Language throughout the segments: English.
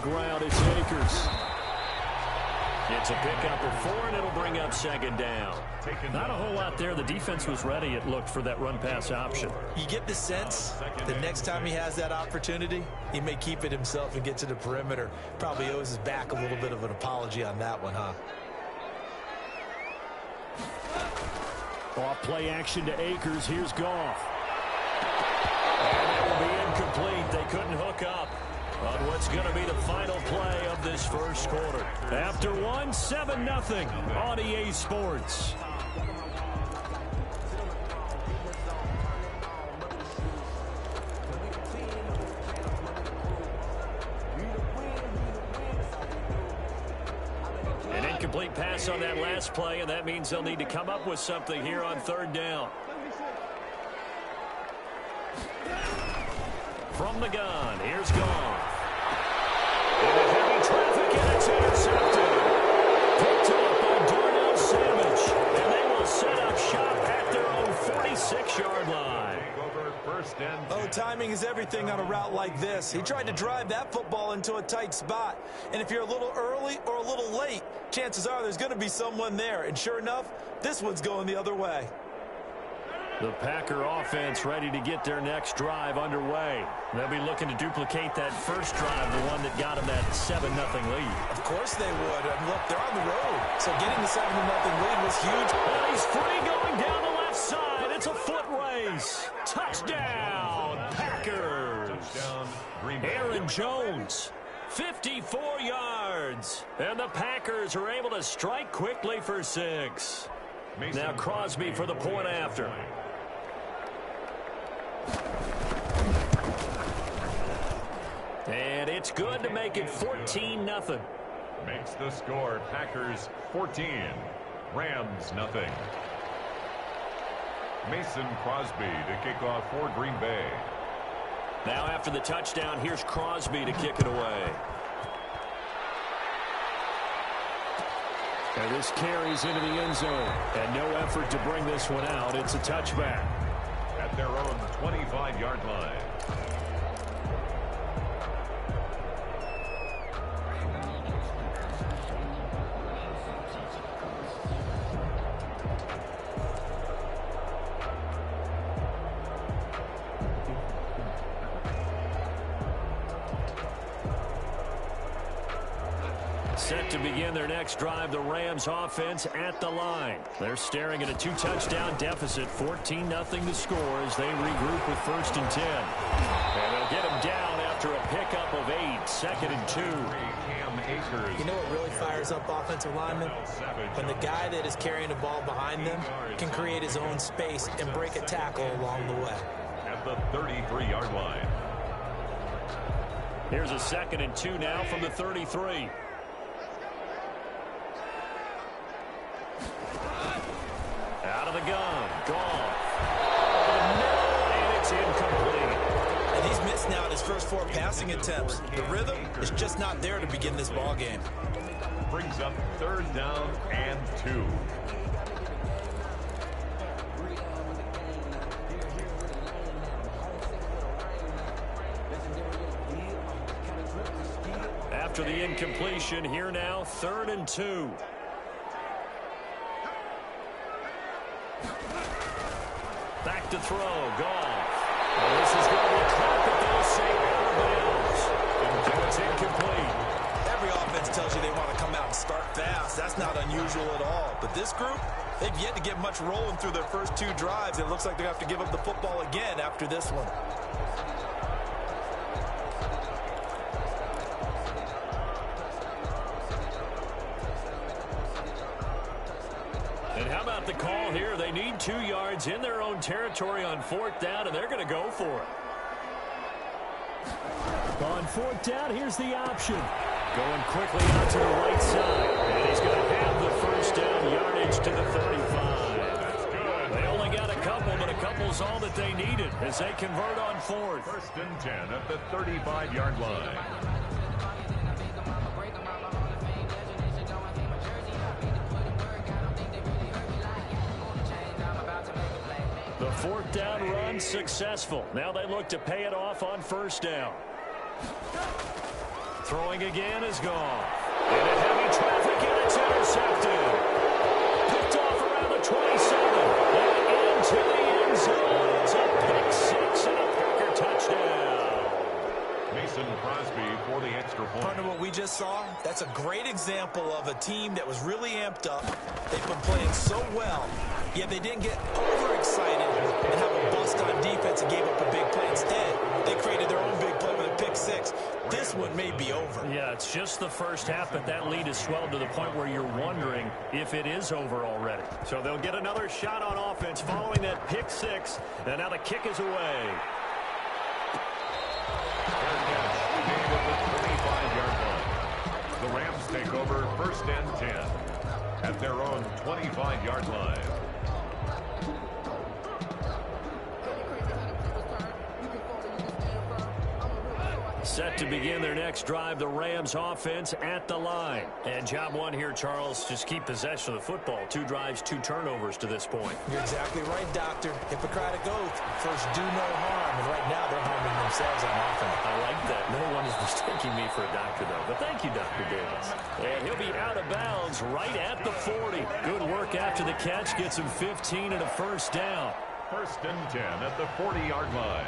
ground. It's Akers. It's a pickup of 4, and it'll bring up second down. Not a whole lot there. The defense was ready, it looked, for that run-pass option. You get the sense the next time he has that opportunity, he may keep it himself and get to the perimeter. Probably owes his back a little bit of an apology on that one, huh? Off play action to Akers. Here's Goff. And it will be incomplete. They couldn't hook up on what's going to be the final play of this first quarter. After one, 7-0 on EA Sports. An incomplete pass on that last play, and that means they'll need to come up with something here on third down. From the gun, here's Goff. Into heavy traffic, and it's intercepted. Picked up by Darnell Savage, and they will set up shop at their own 46-yard line. Oh, timing is everything on a route like this. He tried to drive that football into a tight spot. And if you're a little early or a little late, chances are there's going to be someone there. And sure enough, this one's going the other way. The Packer offense ready to get their next drive underway. They'll be looking to duplicate that first drive, the one that got them that 7-0 lead. Of course they would. And look, they're on the road. So getting the 7-0 lead was huge. And he's free going down the left side. It's a foot race. Touchdown, Packers. Aaron Jones, 54 yards. And the Packers are able to strike quickly for 6. Now Crosby for the point after. And it's good to make it 14-0. Makes the score Packers 14, Rams nothing. Mason Crosby to kick off for Green Bay. Now after the touchdown, here's Crosby to kick it away. And this carries into the end zone. And no effort to bring this one out. It's a touchback. At their own 25-yard line. Set to begin their next drive, the Rams offense at the line. They're staring at a 2-touchdown deficit, 14-0 to score as they regroup with 1st and 10. And they'll get him down after a pickup of 8, 2nd and 2. You know what really fires up offensive linemen? When the guy that is carrying the ball behind them can create his own space and break a tackle along the way. At the 33-yard line. Here's a 2nd and 2 now from the 33. Out of the gun, Goff. And it's incomplete. And he's missed now his first 4 passing attempts. The rhythm is just not there to begin this ball game. Brings up 3rd down and 2. After the incompletion, here now, 3rd and 2. Back to throw, Goff. Well, this is going to be caught, but they'll say out of bounds. And it's incomplete. Every offense tells you they want to come out and start fast. That's not unusual at all. But this group, they've yet to get much rolling through their first 2 drives. It looks like they have to give up the football again after this one. And how about the call here? They need 2 yards in their own territory on 4th down, and they're going to go for it. On 4th down, here's the option. Going quickly out to the right side. And he's going to have the first down yardage to the 35. That's good. They only got a couple, but a couple's all that they needed as they convert on 4th. 1st and 10 at the 35-yard line. The 4th down run successful. Now they look to pay it off on 1st down. Throwing again is gone. Into heavy traffic, and it's intercepted. Picked off around the 27. And into the end zone. It's a pick six and a Packer touchdown. Mason Crosby for the extra point. Partner, what we just saw, that's a great example of a team that was really amped up. They've been playing so well, yet they didn't get overexcited and have a bust on defense and gave up a big play. Instead, they created their own big play with a pick six. This one may be over. Yeah, it's just the first half, but that lead has swelled to the point where you're wondering if it is over already. So they'll get another shot on offense following that pick six. And now the kick is away. The Rams take over first and 10 at their own 25-yard line. Set to begin their next drive, the Rams offense at the line. And job one here, Charles, just keep possession of the football. 2 drives, 2 turnovers to this point. You're exactly right, Doctor. Hippocratic oath. First, do no harm. And right now, they're harming themselves on offense. I like that. No one is mistaking me for a doctor, though. But thank you, Dr. Davis. And he'll be out of bounds right at the 40. Good work after the catch. Gets him 15 and a first down. First and 10 at the 40-yard line.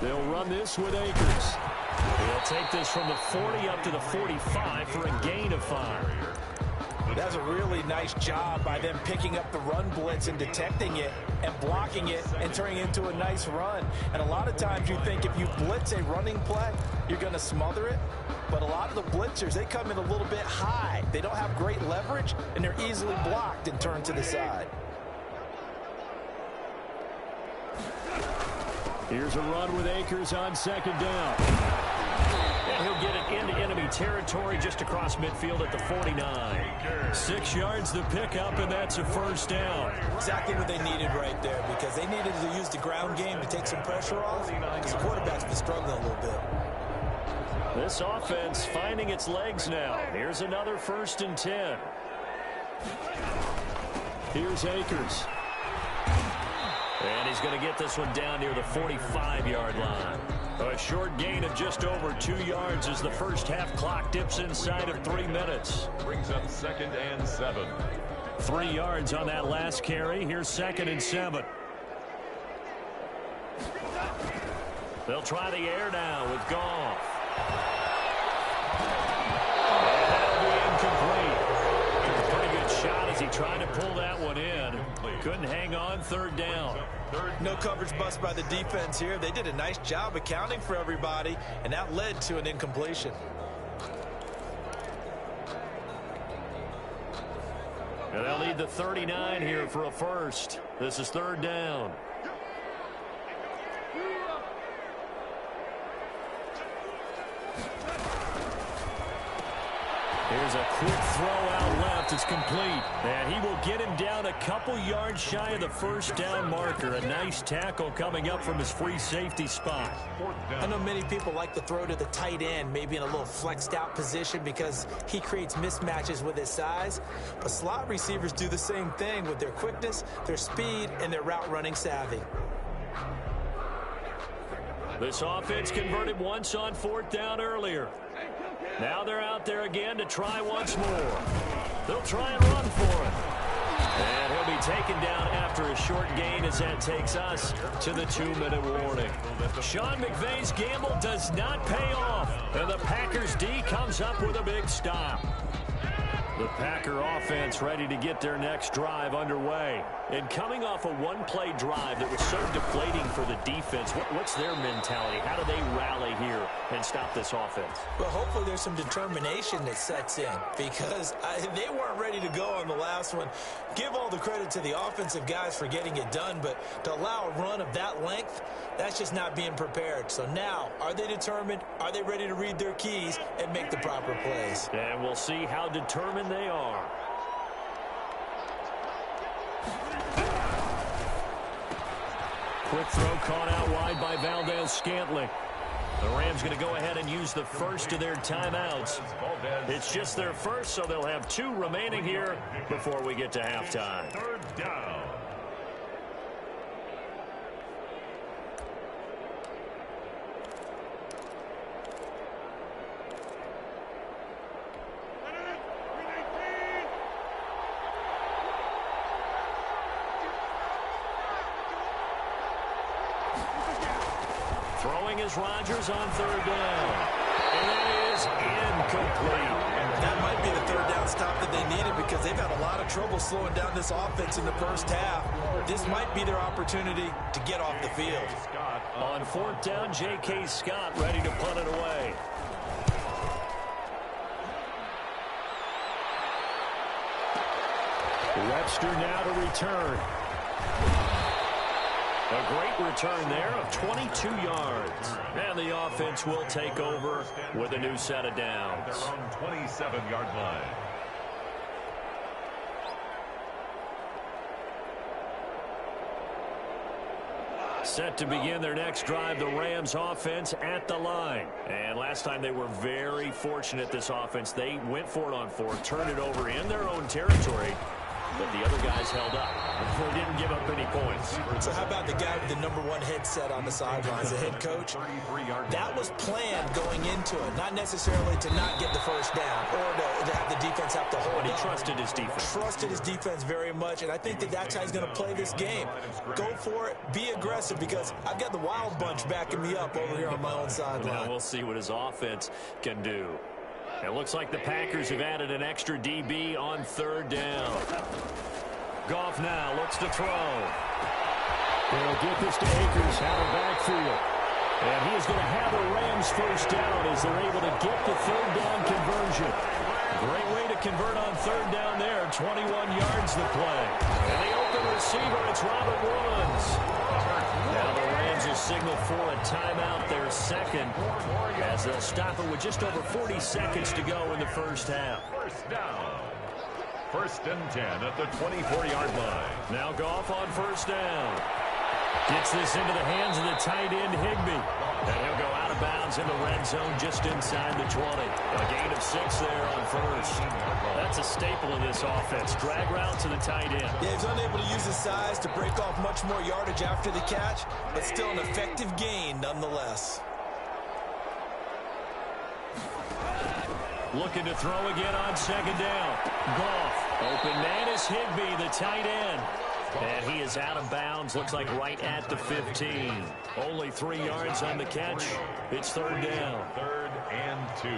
They'll run this with Akers. They'll take this from the 40 up to the 45 for a gain of 5. That's a really nice job by them picking up the run blitz and detecting it and blocking it and turning it into a nice run. And a lot of times you think if you blitz a running play, you're going to smother it. But a lot of the blitzers, they come in a little bit high. They don't have great leverage, and they're easily blocked and turned to the side. Here's a run with Akers on second down. And he'll get it into enemy territory just across midfield at the 49. 6 yards the pickup, and that's a first down. Exactly what they needed right there, because they needed to use the ground game to take some pressure off, because the quarterback's been struggling a little bit. This offense finding its legs now. Here's another first and 10. Here's Akers. And he's going to get this one down near the 45-yard line. A short gain of just over 2 yards as the first half clock dips inside of 3 minutes. Brings up second and 7. 3 yards on that last carry. Here's second and 7. They'll try the air now with Goff. And that'll be incomplete. A pretty good shot as he tried to pull that one in. Couldn't hang on, third down. No coverage bust by the defense here. They did a nice job accounting for everybody, and that led to an incompletion. And they'll need the 39 here for a first. This is third down. Here's a quick throw out left. It's complete. And he will get him down a couple yards shy of the first down marker. A nice tackle coming up from his free safety spot. I know many people like to throw to the tight end, maybe in a little flexed out position because he creates mismatches with his size. But slot receivers do the same thing with their quickness, their speed, and their route running savvy. This offense converted once on fourth down earlier. Now they're out there again to try once more. They'll try and run for it. And he'll be taken down after a short gain as that takes us to the 2-minute warning. Sean McVay's gamble does not pay off. And the Packers D comes up with a big stop. The Packer offense ready to get their next drive underway. And coming off a one-play drive that was so deflating for the defense, what's their mentality? How do they rally here and stop this offense? Well, hopefully there's some determination that sets in because they weren't ready to go on the last one. Give all the credit to the offensive guys for getting it done, but to allow a run of that length, that's just not being prepared. So now, are they determined? Are they ready to read their keys and make the proper plays? And we'll see how determined they are. Quick throw caught out wide by Valdez-Scantling. The Rams going to go ahead and use the first of their timeouts. It's just their first, so they'll have 2 remaining here before we get to halftime. Third down. Throwing is Rodgers on third down. And that is incomplete. That might be the third down stop that they needed because they've had a lot of trouble slowing down this offense in the first half. This might be their opportunity to get off the field. On fourth down, J.K. Scott ready to punt it away. Webster now to return. A great return there of 22 yards. And the offense will take over with a new set of downs. Their own 27-yard line. Set to begin their next drive, the Rams offense at the line. And last time they were very fortunate, this offense. They went for it on fourth, turned it over in their own territory. But the other guys held up. They didn't give up any points. So how about the guy with the #1 headset on the sidelines, the head coach? That was planned going into it, not necessarily to not get the first down or to have the defense have to hold But he up. trusted his defense. Trusted his defense very much, and I think that's how he's going to play this game. Go for it, be aggressive, because I've got the wild bunch backing me up over here on my own sideline. Now we'll see what his offense can do. It looks like the Packers have added an extra DB on third down. Goff now looks to throw. They'll get this to Akers out of backfield. And he is going to have the Rams first down as they're able to get the third down conversion. Great way to convert on third down there. 21 yards the play. And the open receiver, it's Robert Woods. Now the Rams will signal for a timeout, their second, as they'll stop it with just over 40 seconds to go in the first half. First down. First and 10 at the 24-yard line. Now Goff on first down. Gets this into the hands of the tight end, Higbee. And he'll go out of bounds in the red zone just inside the 20. A gain of 6 there on first. That's a staple of this offense. Drag route to the tight end. Yeah, he's unable to use his size to break off much more yardage after the catch, but still an effective gain nonetheless. Looking to throw again on second down. Goff. Open man is Higbee, the tight end. And he is out of bounds, looks like right at the 15. Only 3 yards on the catch. It's third down. Third and 2.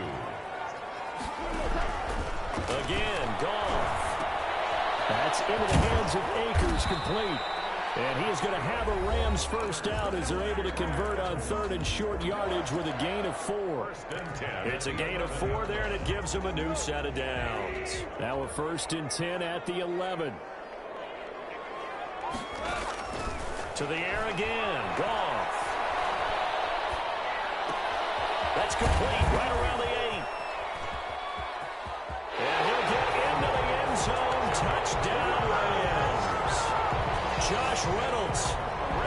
Again, Goff. That's into the hands of Akers, complete. And he is going to have a Rams first down as they're able to convert on third and short yardage with a gain of 4. It's a gain of 4 there, and it gives them a new set of downs. Now a first and 10 at the 11. To the air again, Goff. That's complete right around the 8. And he'll get into the end zone. Touchdown, Rams. Josh Reynolds,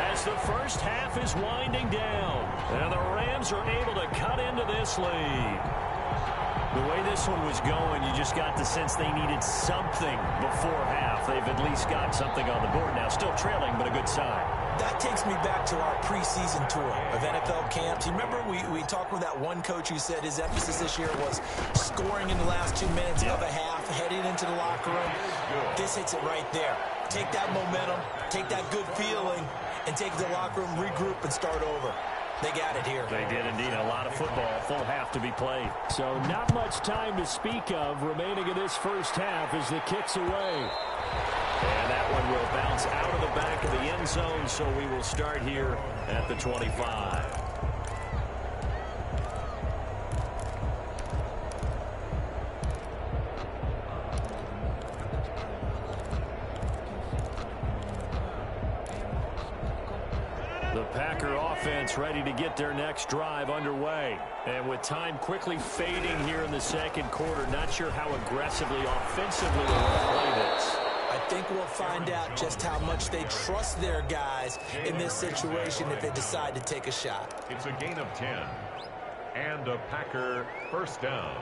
as the first half is winding down. And the Rams are able to cut into this lead. The way this one was going, you just got the sense they needed something before half. They've at least got something on the board now. Still trailing, but a good sign. That takes me back to our preseason tour of NFL camps. You remember we talked with that one coach who said his emphasis this year was scoring in the last 2 minutes of a half, heading into the locker room. This hits it right there. Take that momentum, take that good feeling, and take it to the locker room, regroup, and start over. They got it here. They did indeed. A lot of football, full half to be played. So not much time to speak of remaining in this first half as the kick's away. And that one will bounce out of the back of the end zone, so we will start here at the 25. The Packer offense ready to get their next drive underway. And with time quickly fading here in the second quarter, not sure how aggressively, offensively they want to play this. I think we'll find out just how much they trust their guys in this situation if they decide to take a shot. It's a gain of 10. And a Packer first down.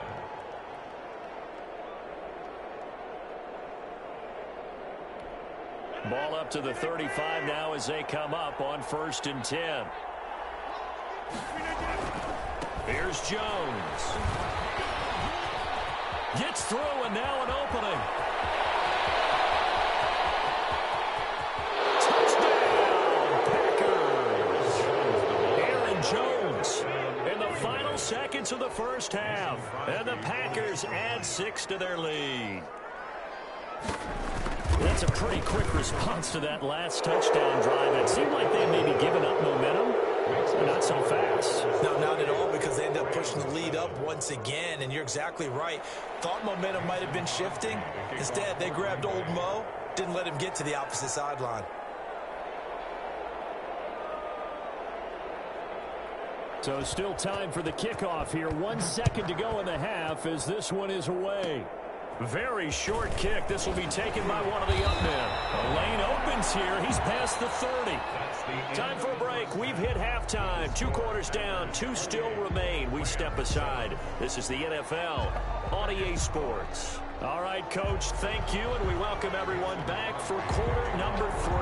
Ball up to the 35 now as they come up on first and 10. Here's Jones. Gets through and now an opening. Touchdown, Packers. Aaron Jones minutes of the first half. And the Packers add 6 to their lead. That's a pretty quick response to that last touchdown drive. It seemed like they may be giving up momentum, but not so fast. No, not at all, because they end up pushing the lead up once again, and you're exactly right. Thought momentum might have been shifting. Instead, they grabbed old Mo, didn't let him get to the opposite sideline. So still time for the kickoff here. 1 second to go in the half as this one is away. Very short kick. This will be taken by one of the up men. The lane opens here. He's past the 30. Time for a break. We've hit halftime. 2 quarters down. 2 still remain. We step aside. This is the NFL on EA Sports. All right, Coach, thank you, and we welcome everyone back for quarter number 3.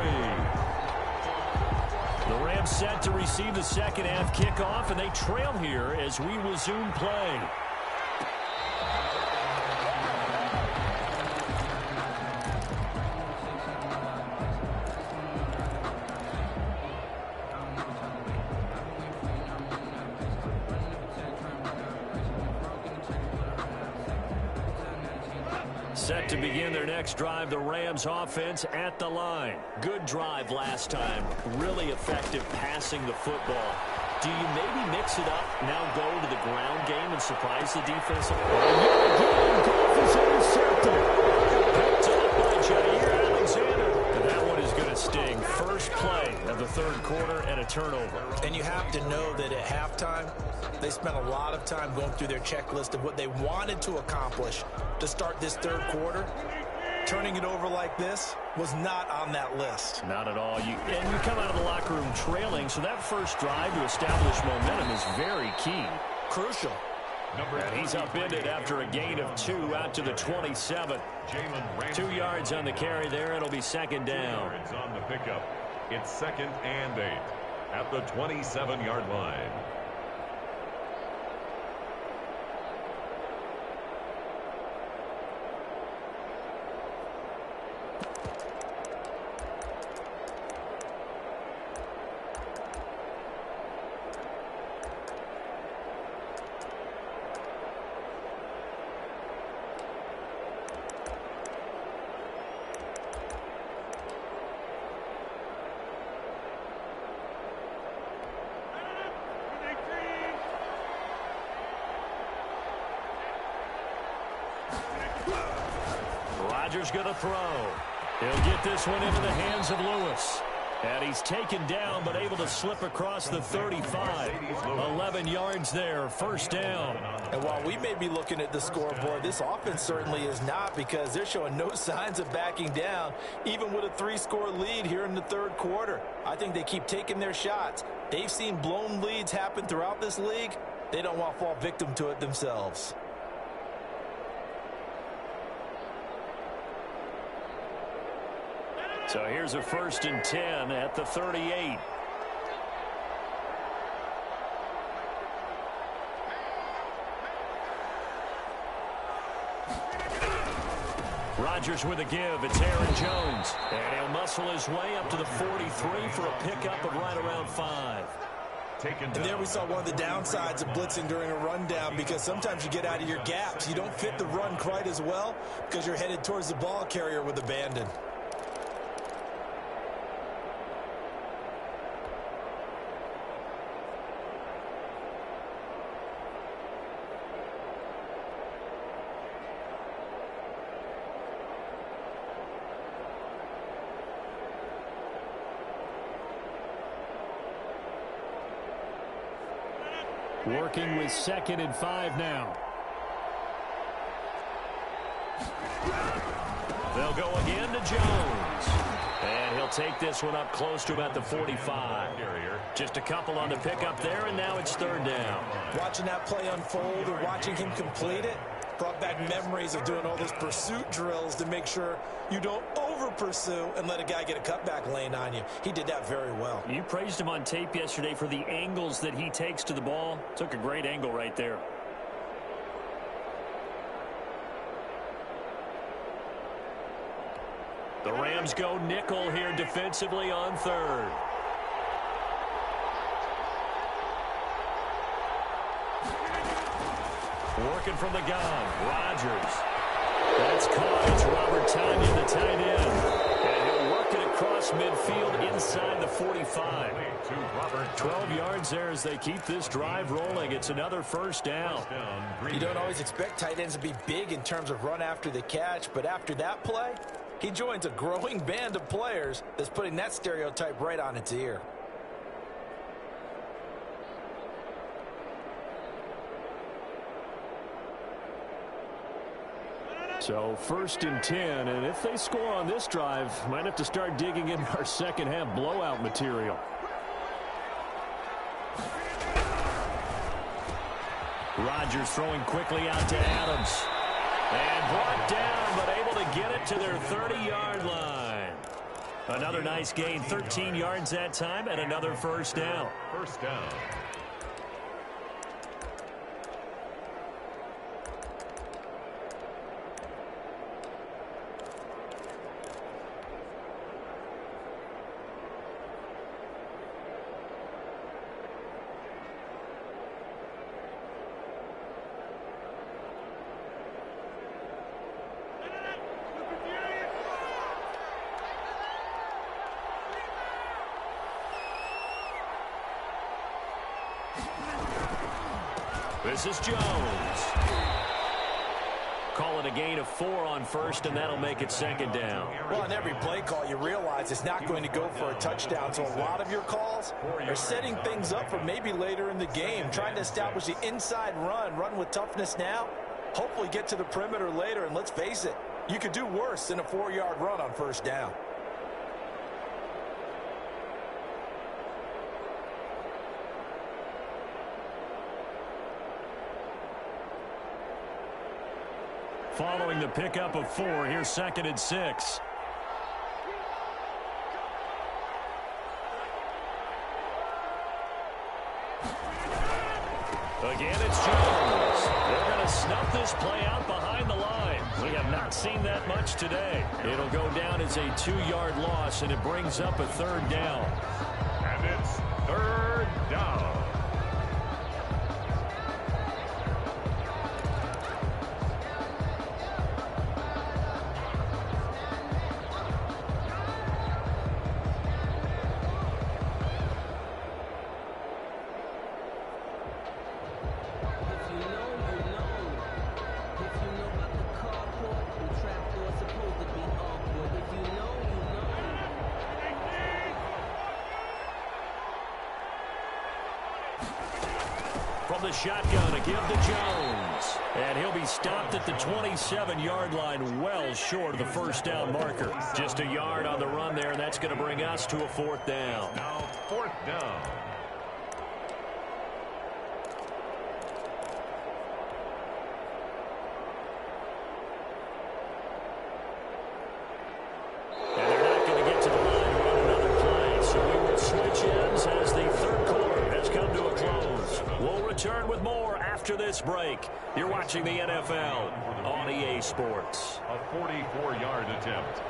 The Rams set to receive the second half kickoff, and they trail here as we resume play. Set to begin their next drive, the Rams offense at the line. Good drive last time. Really effective passing the football. Do you maybe mix it up, now go to the ground game and surprise the defense? Goff is intercepted. Picked up by Jair Alexander. That one is going to sting. First play of the third quarter and a turnover. And you have to know that at halftime, they spent a lot of time going through their checklist of what they wanted to accomplish to start this third quarter. Turning it over like this was not on that list. Not at all. You come out of the locker room trailing, so that first drive to establish momentum is very key. Crucial. And he's upended after a gain of 2 out to the 27. 2 yards on the carry there. It'll be second down. On the pickup. It's 2nd and 8 at the 27-yard line. Rodgers going to throw. He'll get this one into the hands of Lewis. And he's taken down but able to slip across the 35. 11 yards there, first down. And while we may be looking at the scoreboard, this offense certainly is not, because they're showing no signs of backing down, even with a 3-score lead here in the third quarter. I think they keep taking their shots. They've seen blown leads happen throughout this league. They don't want to fall victim to it themselves. So here's a 1st and 10 at the 38. Rodgers with a give. It's Aaron Jones. And he'll muscle his way up to the 43 for a pickup of right around 5. And there we saw one of the downsides of blitzing during a rundown, because sometimes you get out of your gaps. You don't fit the run quite as well because you're headed towards the ball carrier with abandon. Working with 2nd and 5 now. They'll go again to Jones. And he'll take this one up close to about the 45. Just a couple on the pickup there, and now it's 3rd down. Watching that play unfold or watching him complete it brought back memories of doing all those pursuit drills to make sure you don't over-pursue and let a guy get a cutback lane on you. He did that very well. You praised him on tape yesterday for the angles that he takes to the ball. Took a great angle right there. The Rams go nickel here defensively on 3rd. Working from the gun. Rodgers. That's caught. It's Robert Tonyan, the tight end. And he'll work it across midfield inside the 45. 12 yards there as they keep this drive rolling. It's another first down. You don't always expect tight ends to be big in terms of run after the catch, but after that play, he joins a growing band of players that's putting that stereotype right on its ear. So 1st and 10, and if they score on this drive, might have to start digging in our second half blowout material. Rodgers throwing quickly out to Adams. And brought down, but able to get it to their 30-yard line. Another nice gain, 13 yards that time, and another first down. First down. This is Jones. Call it a gain of 4 on first, and that'll make it second down. Well, on every play call, you realize it's not going to go for a touchdown. So a lot of your calls are setting things up for maybe later in the game, trying to establish the inside run with toughness now, hopefully get to the perimeter later. And let's face it, you could do worse than a 4-yard run on first down. Following the pickup of 4, here's 2nd and 6. Again, it's Jones. They're going to snuff this play out behind the line. We have not seen that much today. It'll go down as a 2-yard loss, and it brings up a 3rd down. And it's 3rd down. From the shotgun, a give to Jones. And he'll be stopped at the 27-yard line, well short of the first down marker. Just a yard on the run there, and that's going to bring us to a 4th down. Now 4th down. And they're not going to get to the line to run another play, so we will switch ends as the 3rd quarter has come to a close. We'll return with more after this break. You're watching the NFL on EA Sports. A 44-yard attempt.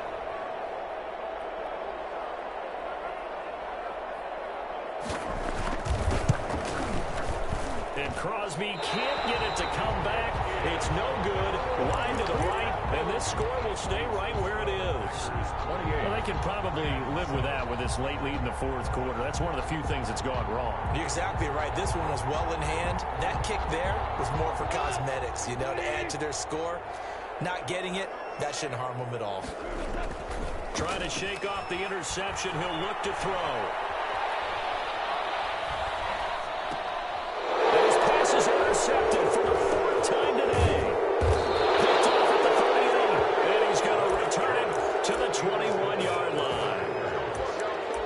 And Crosby can't get it to come back. It's no good. Line to the right, and this score will stay right where it is. Well, they can probably live with that with this late lead in the 4th quarter. That's one of the few things that's gone wrong. You're exactly right. This one was well in hand. That kick there was more for cosmetics, to add to their score. Not getting it, that shouldn't harm them at all. Trying to shake off the interception. He'll look to throw. Those passes are intercepted for the 4th time today. Picked off at the 38, and he's going to return it to the 21-yard line.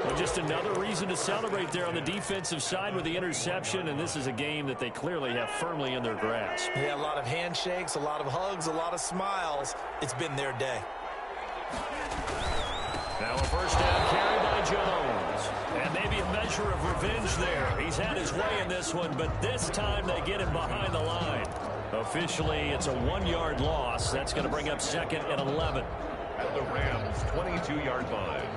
Well, just another reason to celebrate there on the defensive side with the interception, and this is a game that they clearly have firmly in their grasp. Yeah, a lot of handshakes, a lot of hugs, a lot of smiles. It's been their day. Now a first down carry by Jones. And maybe a measure of revenge there. He's had his way in this one, but this time they get him behind the line. Officially, it's a 1-yard loss. That's going to bring up 2nd and 11. At the Rams' 22-yard line.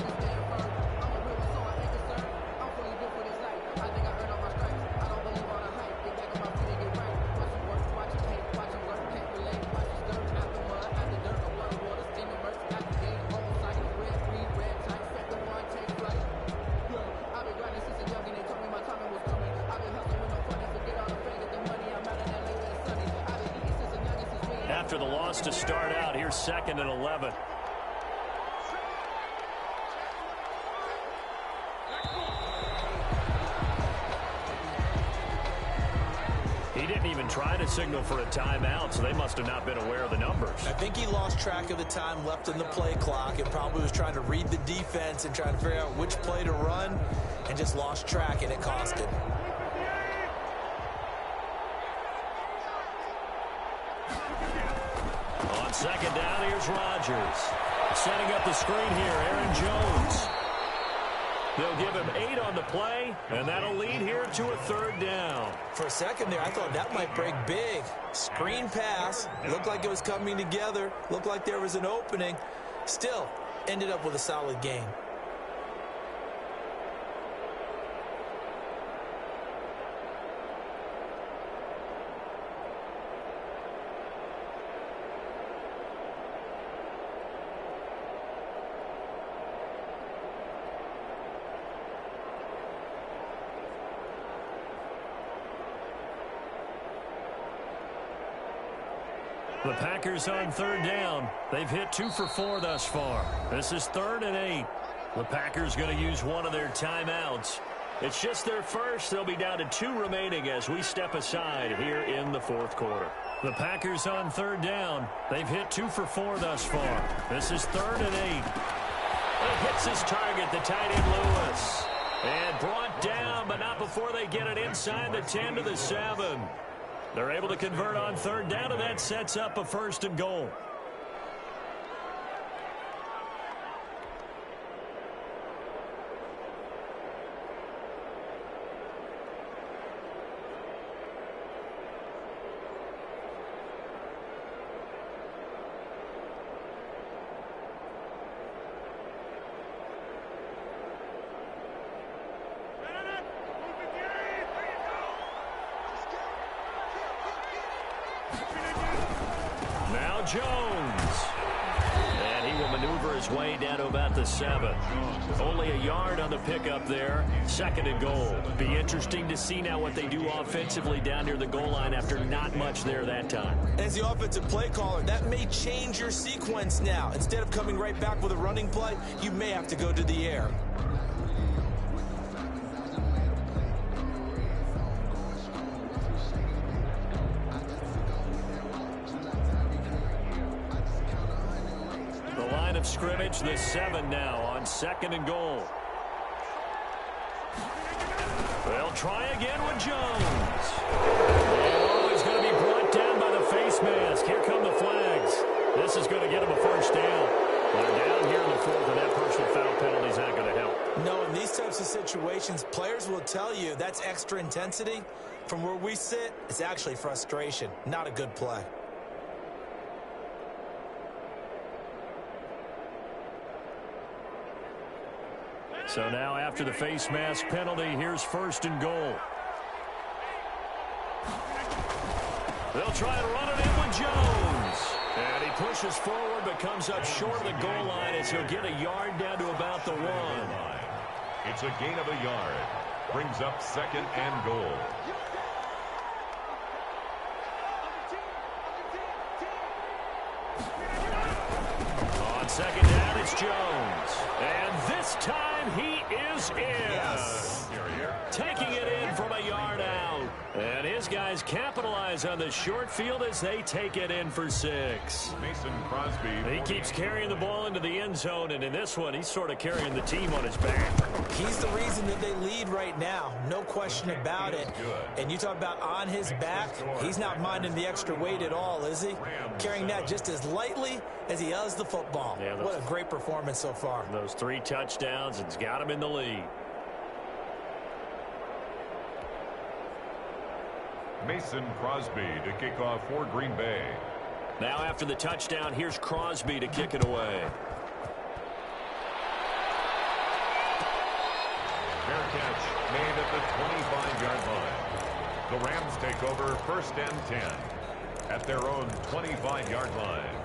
after the loss to start out. Here's 2nd and 11. He didn't even try to signal for a timeout, so they must have not been aware of the numbers. I think he lost track of the time left in the play clock and probably was trying to read the defense and trying to figure out which play to run and just lost track, and it cost him. On 2nd down, here's Rodgers. Setting up the screen here, Aaron Jones. They'll give him 8 on the play, and that'll lead here to a 3rd down. For a second there, I thought that might break big. Screen pass. Looked like it was coming together. Looked like there was an opening. Still, ended up with a solid game. The Packers on 3rd down. They've hit 2 for 4 thus far. This is 3rd and 8. The Packers going to use one of their timeouts. It's just their first. They'll be down to 2 remaining as we step aside here in the 4th quarter. The Packers on 3rd down. They've hit 2 for 4 thus far. This is 3rd and 8. It hits his target, the tight end Lewis. And brought down, but not before they get it inside the 10 to the 7. They're able to convert on 3rd down, and that sets up a 1st and goal. Jones. And he will maneuver his way down to about the 7. Only a yard on the pickup there. 2nd and goal. Be interesting to see now what they do offensively down near the goal line after not much there that time. As the offensive play caller, that may change your sequence now. Instead of coming right back with a running play, you may have to go to the air. Scrimmage, the 7 now on 2nd and goal. They'll try again with Jones. Oh, he's going to be brought down by the face mask. Here come the flags. This is going to get him a 1st down. They're down here in the 4th, and that personal foul penalty is not going to help. No, in these types of situations, players will tell you that's extra intensity. From where we sit, it's actually frustration. Not a good play. So now after the face mask penalty, here's 1st and goal. They'll try to run it in with Jones. And he pushes forward but comes up short of the goal line as he'll get a yard down to about the 1. It's a gain of a yard. Brings up 2nd and goal. On 2nd down, it's Jones. And this time he is in. Yes. Taking it in from a yard out. And his guys capitalize on the short field as they take it in for 6. Mason Crosby. He keeps carrying the ball into the end zone, and in this one, he's sort of carrying the team on his back. He's the reason that they lead right now. No question about it. And you talk about on his back, he's not minding the extra weight at all, is he? Carrying that just as lightly as he does the football. Yeah, what a great performance so far. Those 3 touchdowns, it's got him in the lead. Mason Crosby to kick off for Green Bay. Now after the touchdown, here's Crosby to kick it away. Fair catch made at the 25-yard line. The Rams take over 1st and 10 at their own 25-yard line.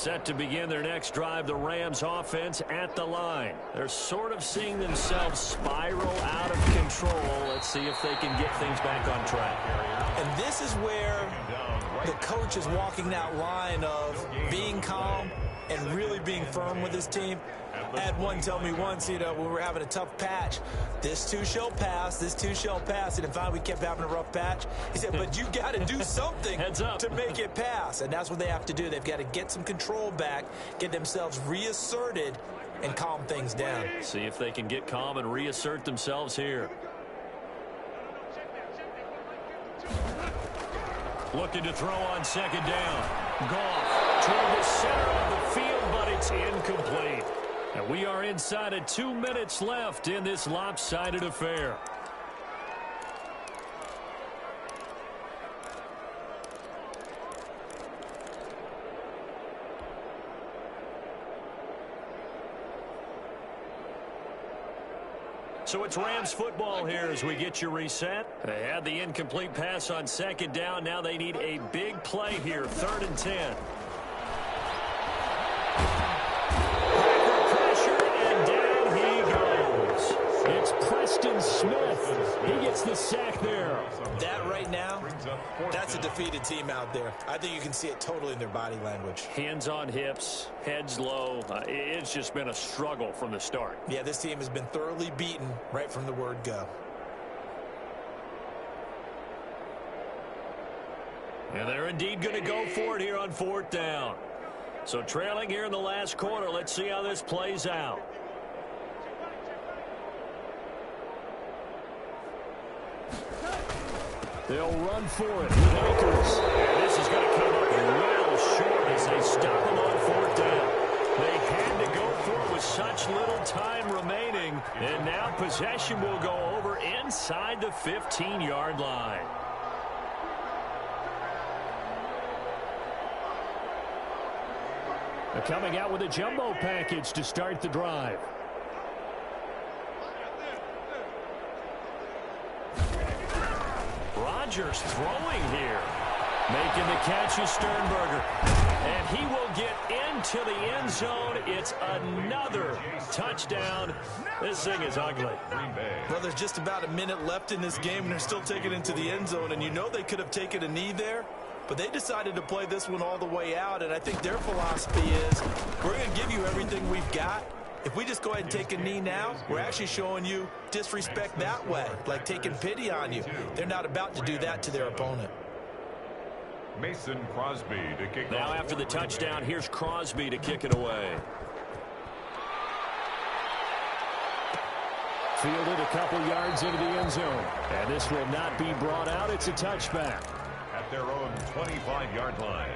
Set to begin their next drive, the Rams offense at the line. They're sort of seeing themselves spiral out of control. Let's see if they can get things back on track. And this is where the coach is walking that line of being calm and really being firm with his team. I had one tell me once, when we were having a tough patch, this too shall pass, this too shall pass. And finally we kept having a rough patch. He said, but you got to do something to make it pass. And that's what they have to do. They've got to get some control back, get themselves reasserted, and calm things down. See if they can get calm and reassert themselves here. Looking to throw on second down. Goff toward the center of the field, but it's incomplete. And we are inside of 2 minutes left in this lopsided affair. So it's Rams football here as we get you reset. They had the incomplete pass on second down. Now they need a big play here, 3rd and 10. Pressure, and down he goes. It's Preston Smith. He gets the sack there. That right now, that's a defeated team out there. I think you can see it totally in their body language. Hands on hips, heads low. It's just been a struggle from the start. Yeah, this team has been thoroughly beaten right from the word go. And they're indeed going to go for it here on 4th down. So trailing here in the last quarter, let's see how this plays out. They'll run for it with Akers. And this is going to come up well short as they stop him on 4th down. They had to go for it with such little time remaining. And now possession will go over inside the 15-yard line. They're coming out with a jumbo package to start the drive. Rodgers throwing here. Making the catch is Sternberger. And he will get into the end zone. It's another touchdown. This thing is ugly. Well, there's just about a minute left in this game, and they're still taking it into the end zone. And you know they could have taken a knee there, but they decided to play this one all the way out. And I think their philosophy is, we're going to give you everything we've got. If we just go ahead and take a knee now, we're actually showing you disrespect that way, like taking pity on you. They're not about to do that to their opponent. Mason Crosby to kick now off. After the touchdown, here's Crosby to kick it away. Fielded a couple yards into the end zone. And this will not be brought out. It's a touchback. At their own 25-yard line.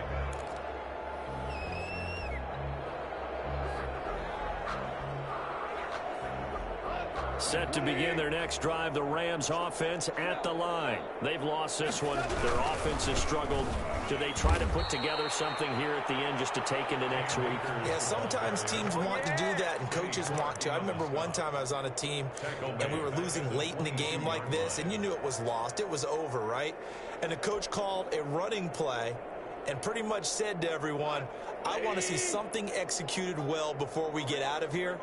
Set to begin their next drive, the Rams offense at the line. They've lost this one. Their offense has struggled. Do they try to put together something here at the end just to take into next week? Yeah, sometimes teams want to do that and coaches want to. I remember one time I was on a team and we were losing late in the game like this, and you knew it was lost. It was over, right? And the coach called a running play and pretty much said to everyone, I want to see something executed well before we get out of here.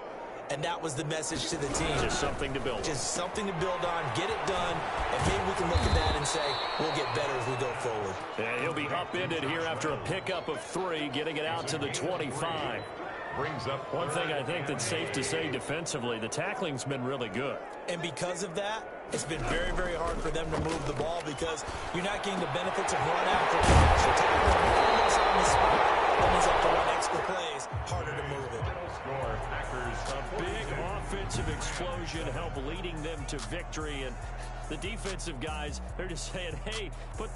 And that was the message to the team. Just something to build. Just something to build on, get it done, and maybe we can look at that and say, we'll get better as we go forward. And he'll be upended here after a pickup of 3, getting it out to the 25. Brings up one thing I think that's safe to say defensively, the tackling's been really good. And because of that, it's been very, very hard for them to move the ball because you're not getting the benefits of run after catch. You're tackling almost on the spot. That means up to run extra plays, harder to move it. A big offensive explosion help leading them to victory. And the defensive guys, they're just saying, hey, put